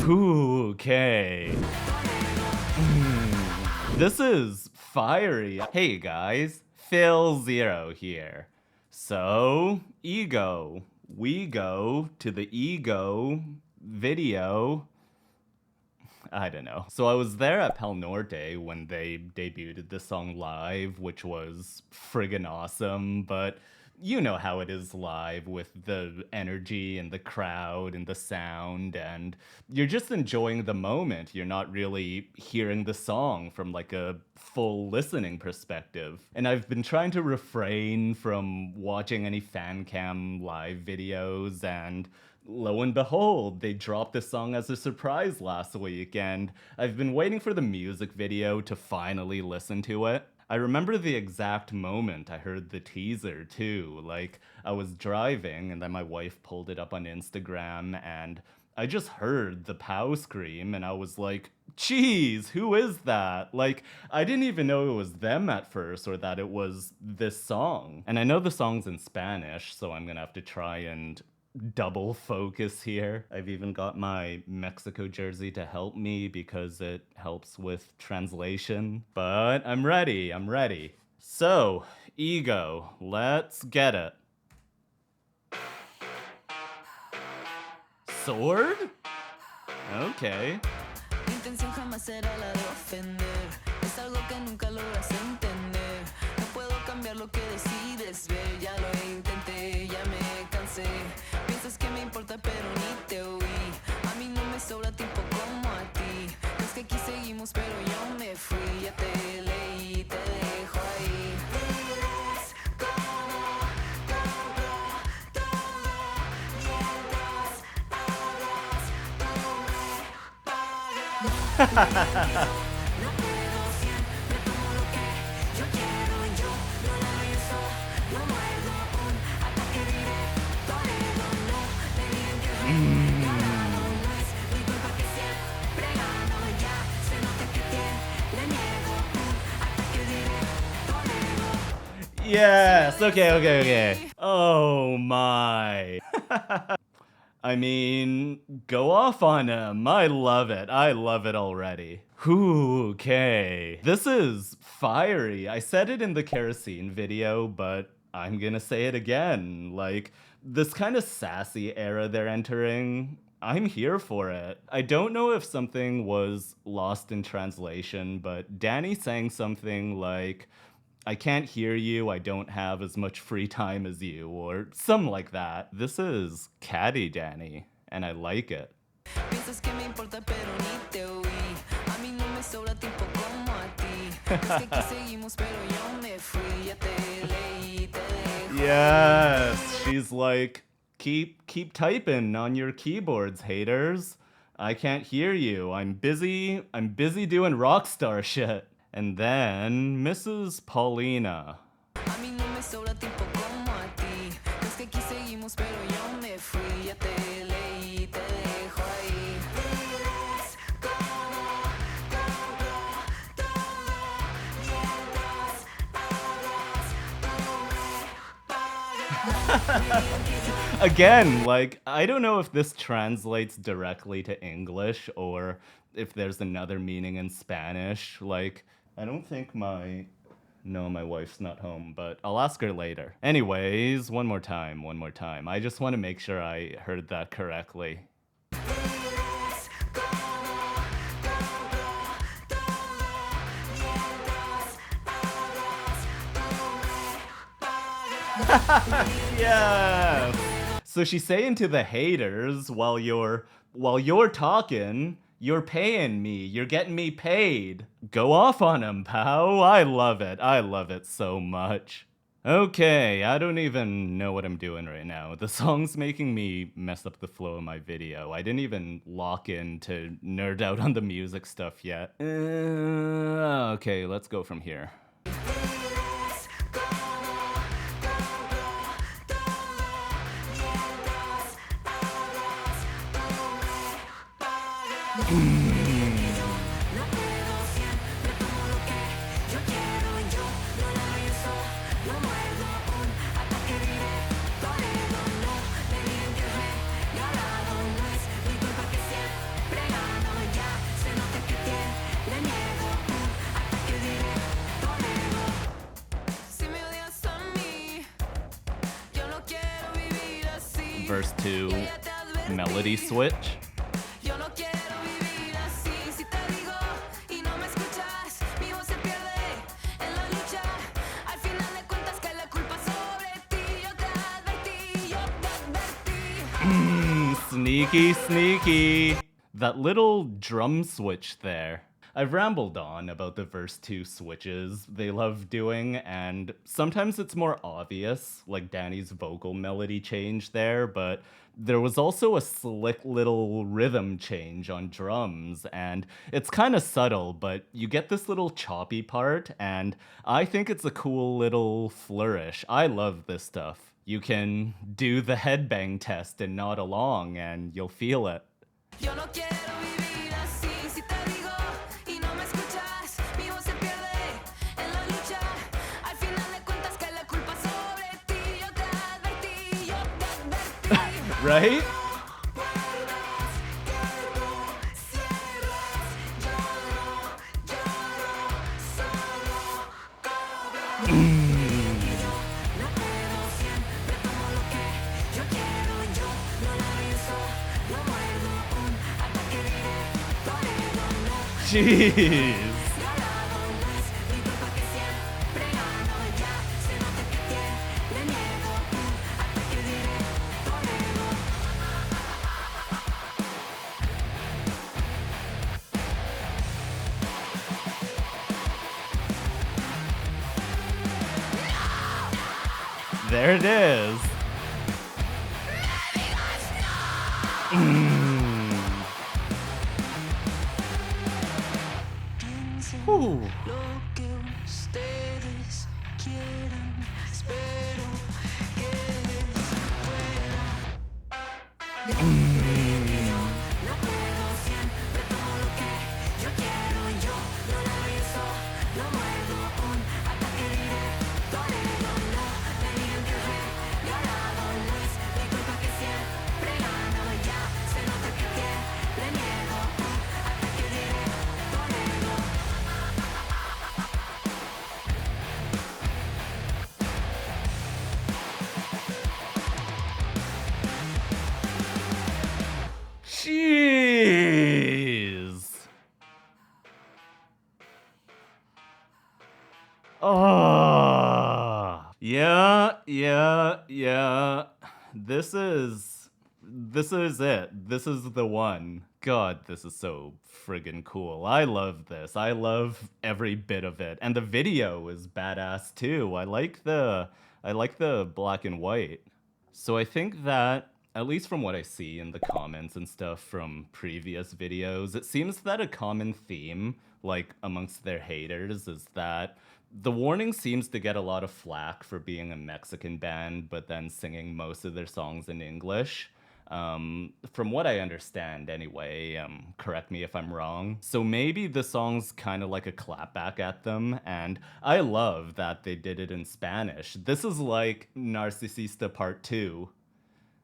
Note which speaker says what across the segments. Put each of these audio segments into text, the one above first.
Speaker 1: Okay. This is fiery. Hey guys, philzeroyt here. So, ego. We go to the ego video. I don't know. So I was there at Pal Norte when they debuted this song live, which was friggin' awesome, but you know how it is live with the energy and the crowd and the sound, and you're just enjoying the moment. You're not really hearing the song from like a full listening perspective. And I've been trying to refrain from watching any fan cam live videos, and lo and behold, they dropped this song as a surprise last week, and I've been waiting for the music video to finally listen to it. I remember the exact moment I heard the teaser too. Like, I was driving and then my wife pulled it up on Instagram and I just heard the POW scream and I was like, geez, who is that? Like, I didn't even know it was them at first or that it was this song. And I know the song's in Spanish, so I'm gonna have to try and double focus here. I've even got my Mexico jersey to help me because it helps with translation. But I'm ready, I'm ready. So, ego, let's get it. Sword? Okay.
Speaker 2: Mi intención jamás será la de ofender. Es algo que nunca logras entender. No puedo cambiar lo que decides ver. Ya lo intenté, ya me cansé. Piensas que me importa, pero ni te oí. A mí no me sobra tiempo como a ti. Es que aquí seguimos, pero yo me fui. Ya te leí, te dejo ahí. Diles cómo todo, mientras hablas, tú me pagas. No puedo siempre como lo que yo quiero. Yo no la beso, no muerdo un ataque directo. No le digan que he ganado. No es mi culpa que siempre gano. Ya se nota que tiene miedo. Un ataque directo.
Speaker 1: Yes, okay. Oh my. I mean, go off on him. I love it. I love it already. Okay. This is fiery. I said it in the kerosene video, but I'm gonna say it again. Like, this kind of sassy era they're entering, I'm here for it. I don't know if something was lost in translation, but Danny sang something like, I can't hear you, I don't have as much free time as you, or something like that. This is catty Danny, and I like it.
Speaker 2: Piensas que me importa, pero ni te oí. A mí no me sobra tiempo como a ti. Es que aquí seguimos, pero yo me fui. Ya te leí, te dejo.
Speaker 1: Yes, she's like, keep typing on your keyboards, haters. I can't hear you. I'm busy doing rockstar shit. And then Mrs. Paulina.
Speaker 2: A mí no me sobra tiempo como a ti. Es que aquí seguimos, pero yo me fui. Ya te leí, te dejo ahí. Diles cómo todo, mientras hablas, tú me pagas.
Speaker 1: Again, like, I don't know if this translates directly to English or if there's another meaning in Spanish. Like, I don't think no, my wife's not home, but I'll ask her later. Anyways, one more time. I just want to make sure I heard that correctly.
Speaker 2: Diles cómo todo, mientras hablas, tú me pagas.
Speaker 1: Yeah. So she's saying to the haters, while you're talking, you're paying me. You're getting me paid. Go off on him, pal. I love it so much. Okay, I don't even know what I'm doing right now. The song's making me mess up the flow of my video. I didn't even lock in to nerd out on the music stuff yet. Okay, let's go from here.
Speaker 2: Diles cómo todo, mientras hablas, tú me pagas. No puedo siempre como lo que yo quiero. Yo no la beso, no muerdo un ataque directo. No le digan que he ganado.
Speaker 1: verse 2 melody switch.
Speaker 2: Yo no quiero vivir así, si te digo y no me escuchas, mi voz se pierde en la lucha. Al final de cuentas que la culpa sobre ti, yo te advertí, yo te advertí.
Speaker 1: Sneaky, sneaky. That little drum switch there. I've rambled on about the verse 2 switches they love doing, and sometimes it's more obvious, like Danny's vocal melody change there, but there was also a slick little rhythm change on drums, and it's kind of subtle, but you get this little choppy part, and I think it's a cool little flourish. I love this stuff. You can do the headbang test and nod along, and you'll feel it.
Speaker 2: Yo no quiero vivir así, si te digo y no me escuchas, mi voz se pierde en la lucha. Al final de cuentas que la culpa sobre ti, yo te advertí, yo te advertí.
Speaker 1: Right? Jeez. There it is. Whew.
Speaker 2: Lo que ustedes quieran, espero que les pueda. No puedo siempre todo lo que yo quiero, yo no lo reviso, lo muerdo un ataque directo, no me digan que he ganado, no es mi culpa que siempre gano, ya se nota que tiene miedo, un ataque directo,
Speaker 1: Jeez. Oh. Yeah. This is it. This is the one. God, this is so friggin' cool. I love this. I love every bit of it. And the video is badass too. I like the black and white. So I think that, at least from what I see in the comments and stuff from previous videos, it seems that a common theme, like amongst their haters, is that the Warning seems to get a lot of flack for being a Mexican band, but then singing most of their songs in English. From what I understand anyway, correct me if I'm wrong. So maybe the song's kind of like a clapback at them, and I love that they did it in Spanish. This is like Narcisista Part 2.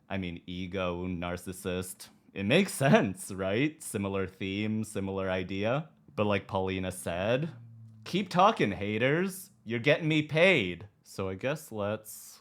Speaker 1: I mean, ego, narcissist. It makes sense, right? Similar theme, similar idea. But like Paulina said, keep talking, haters. You're getting me paid. So I guess let's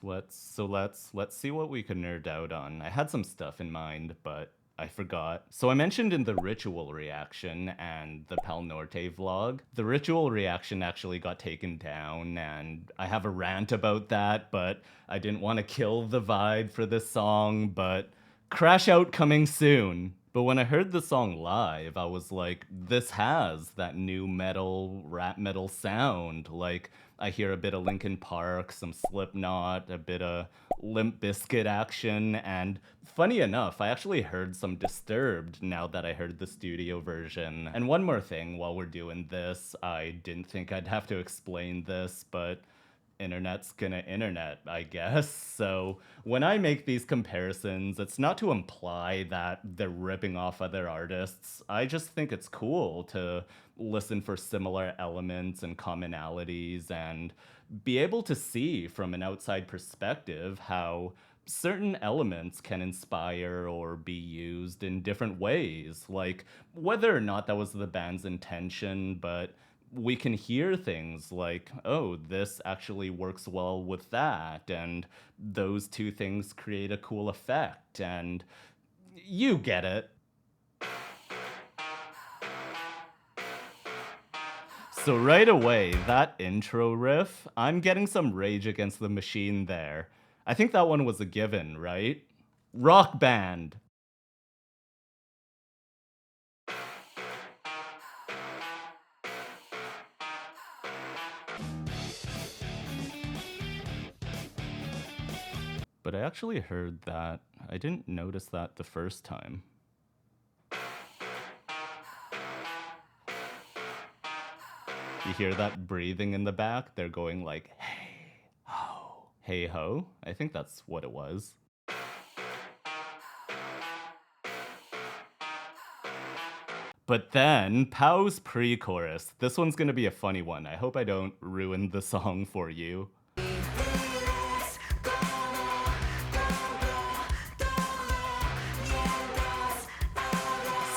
Speaker 1: see what we can nerd out on. I had some stuff in mind, but I forgot. So I mentioned in the Ritual reaction and the Pal Norte vlog, the Ritual reaction actually got taken down, and I have a rant about that, but I didn't want to kill the vibe for this song, but Crash Out coming soon. But when I heard the song live, I was like, this has that new metal, rap metal sound. Like, I hear a bit of Linkin Park, some Slipknot, a bit of Limp Bizkit action, and funny enough, I actually heard some Disturbed now that I heard the studio version. And one more thing while we're doing this, I didn't think I'd have to explain this, but internet's gonna internet, I guess. So when I make these comparisons, it's not to imply that they're ripping off other artists. I just think it's cool to listen for similar elements and commonalities and be able to see from an outside perspective how certain elements can inspire or be used in different ways. Like, whether or not that was the band's intention, but we can hear things like, oh, this actually works well with that, and those two things create a cool effect, and you get it. So right away, that intro riff, I'm getting some Rage Against the Machine there. I think that one was a given, right? Rock band. But I actually heard that. I didn't notice that the first time. You hear that breathing in the back? They're going like, hey ho. Hey ho? I think that's what it was. But then, Pow's pre-chorus. This one's gonna be a funny one. I hope I don't ruin the song for you.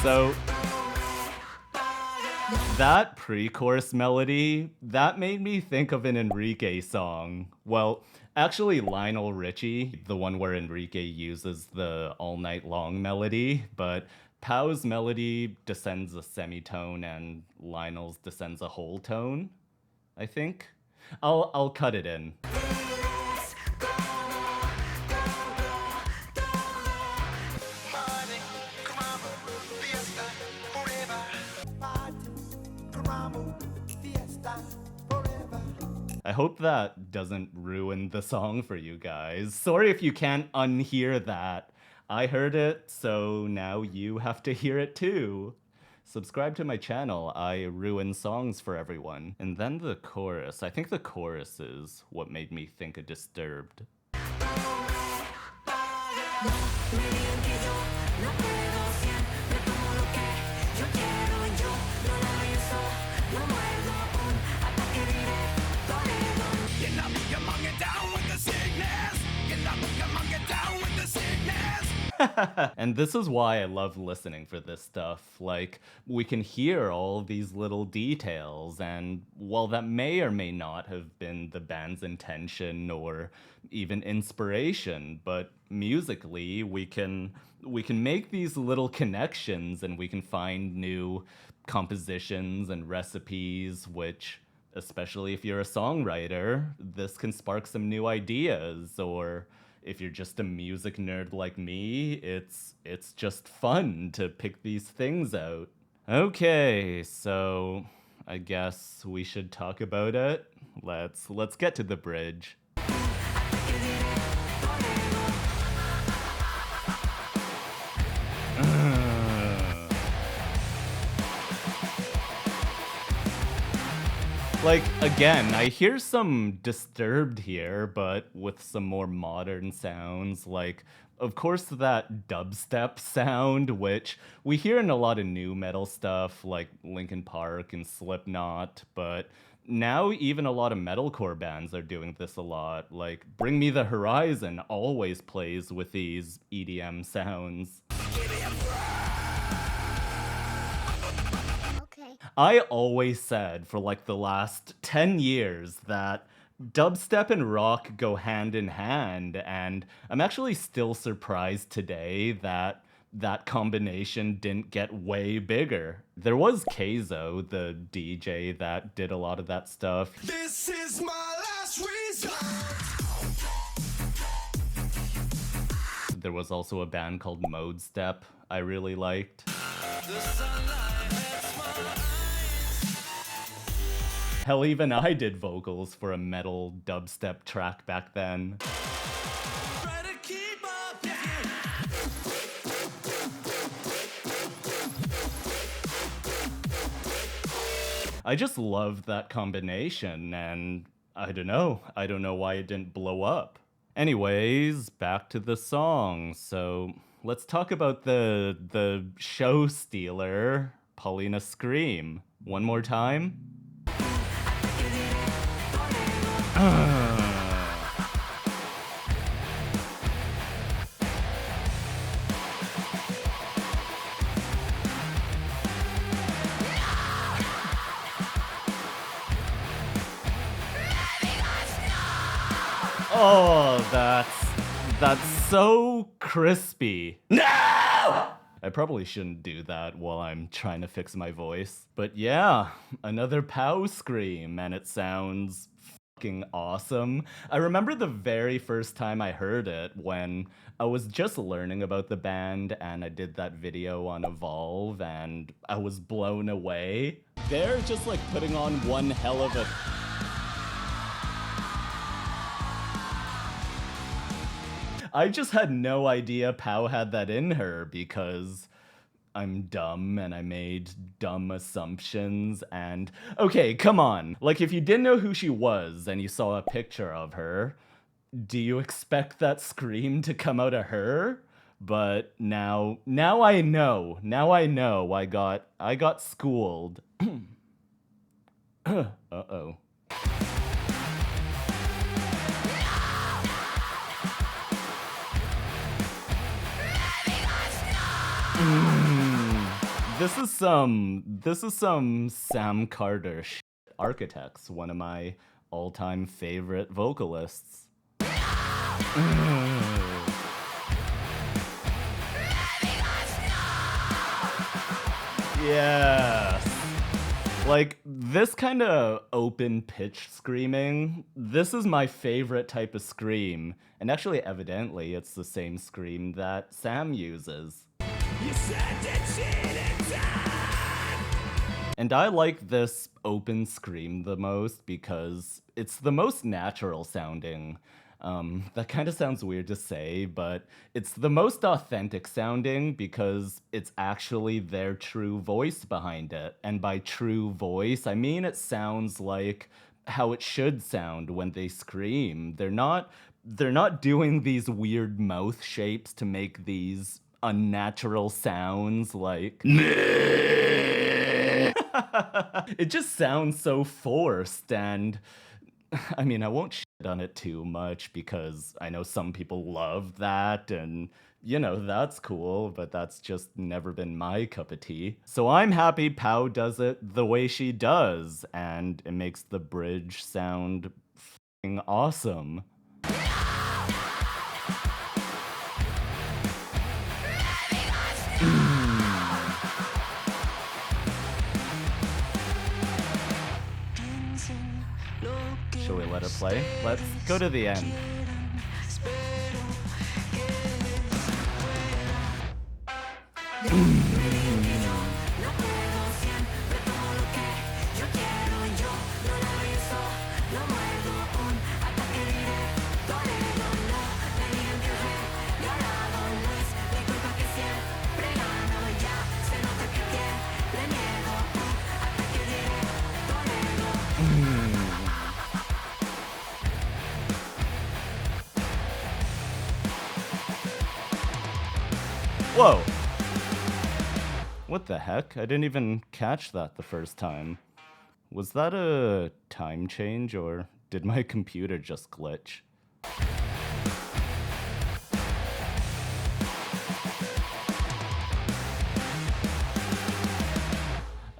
Speaker 1: So, that pre-chorus melody, that made me think of an Enrique song. Well, actually Lionel Richie, the one where Enrique uses the all night long melody, but Pow's melody descends a semitone and Lionel's descends a whole tone, I think. I'll cut it in. I hope that doesn't ruin the song for you guys. Sorry if you can't unhear that. I heard it, so now you have to hear it too. Subscribe to my channel, I ruin songs for everyone. And then the chorus. I think the chorus is what made me think of Disturbed. And this is why I love listening for this stuff. Like, we can hear all these little details, and while that may or may not have been the band's intention or even inspiration, but musically we can make these little connections and we can find new compositions and recipes, which, especially if you're a songwriter, this can spark some new ideas. Or if you're just a music nerd like me, it's just fun to pick these things out. Okay, so I guess we should talk about it. Let's get to the bridge. Like, again, I hear some Disturbed here, but with some more modern sounds. Like, of course, that dubstep sound, which we hear in a lot of new metal stuff, like Linkin Park and Slipknot, but now even a lot of metalcore bands are doing this a lot. Like, Bring Me the Horizon always plays with these EDM sounds. I always said for like the last 10 years that dubstep and rock go hand in hand, and I'm actually still surprised today that that combination didn't get way bigger. There was Keizo, the DJ that did a lot of that stuff. This is my last resort. There was also a band called Mode Step I really liked. Hell, even I did vocals for a metal dubstep track back then. I just loved that combination, and I don't know why it didn't blow up. Anyways, back to the song. So let's talk about the show stealer, Paulina Scream. One more time. Oh, that's so crispy. No! I probably shouldn't do that while I'm trying to fix my voice. But yeah, another pow scream, and it sounds fucking awesome. I remember the very first time I heard it when I was just learning about the band and I did that video on Evolve and I was blown away. They're just like putting on one hell of a... I just had no idea Pow had that in her because I'm dumb and I made dumb assumptions and... Okay, come on. Like, if you didn't know who she was and you saw a picture of her, do you expect that scream to come out of her? But now I know. Now I know. I got schooled. Uh-oh. This is some Sam Carter shit. Architects, one of my all-time favorite vocalists. Yes. Like, this kind of open pitch screaming, this is my favorite type of scream. And actually, evidently, it's the same scream that Sam uses. You said that shit in time. And I like this open scream the most because it's the most natural sounding. That kind of sounds weird to say, but it's the most authentic sounding because it's actually their true voice behind it. And by true voice, I mean it sounds like how it should sound when they scream. They're not doing these weird mouth shapes to make these unnatural sounds like it just sounds so forced. And I mean, I won't shit on it too much because I know some people love that and, you know, that's cool, but that's just never been my cup of tea. So I'm happy Pow does it the way she does, and it makes the bridge sound f***ing awesome. Shall we let her play? Let's go to the end. Whoa! What the heck? I didn't even catch that the first time. Was that a time change, or did my computer just glitch?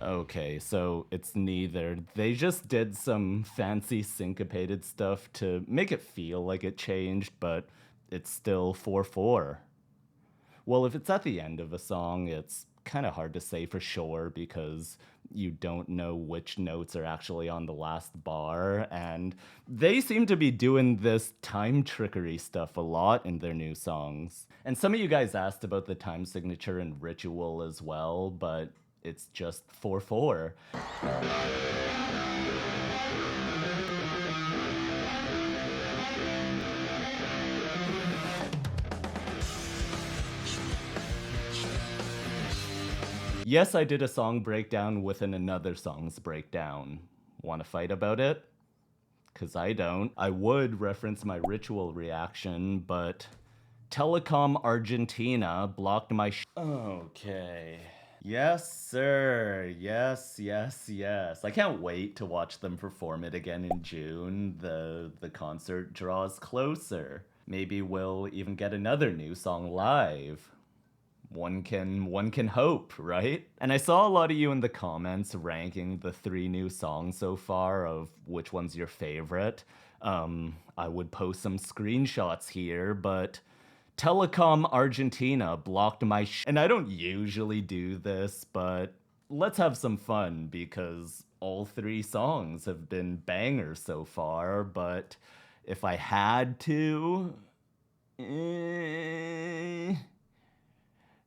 Speaker 1: Okay, so it's neither. They just did some fancy syncopated stuff to make it feel like it changed, but it's still 4/4. Well, if it's at the end of a song, it's kind of hard to say for sure because you don't know which notes are actually on the last bar, and they seem to be doing this time trickery stuff a lot in their new songs. And some of you guys asked about the time signature in Ritual as well, but it's just 4/4. Yes, I did a song breakdown within another song's breakdown. Want to fight about it? Because I don't. I would reference my Ritual reaction, but Telecom Argentina blocked my Okay. Yes, sir. Yes. I can't wait to watch them perform it again in June. The concert draws closer. Maybe we'll even get another new song live. One can hope, right? And I saw a lot of you in the comments ranking the 3 new songs so far of which one's your favorite. I would post some screenshots here, but Telecom Argentina blocked my and I don't usually do this, but let's have some fun because all three songs have been bangers so far, but if I had to...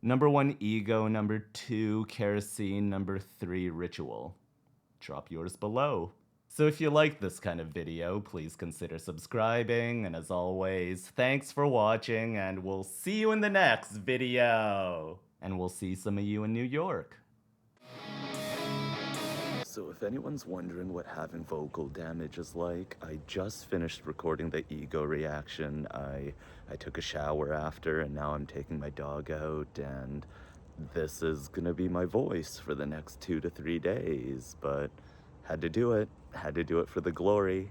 Speaker 1: Number 1, Ego. Number 2, Kerosene. Number 3, Ritual. Drop yours below. So if you like this kind of video, please consider subscribing, and as always, thanks for watching, and we'll see you in the next video! And we'll see some of you in New York. So if anyone's wondering what having vocal damage is like, I just finished recording the Ego reaction. I took a shower after, and now I'm taking my dog out, and this is gonna be my voice for the next 2 to 3 days, but had to do it for the glory.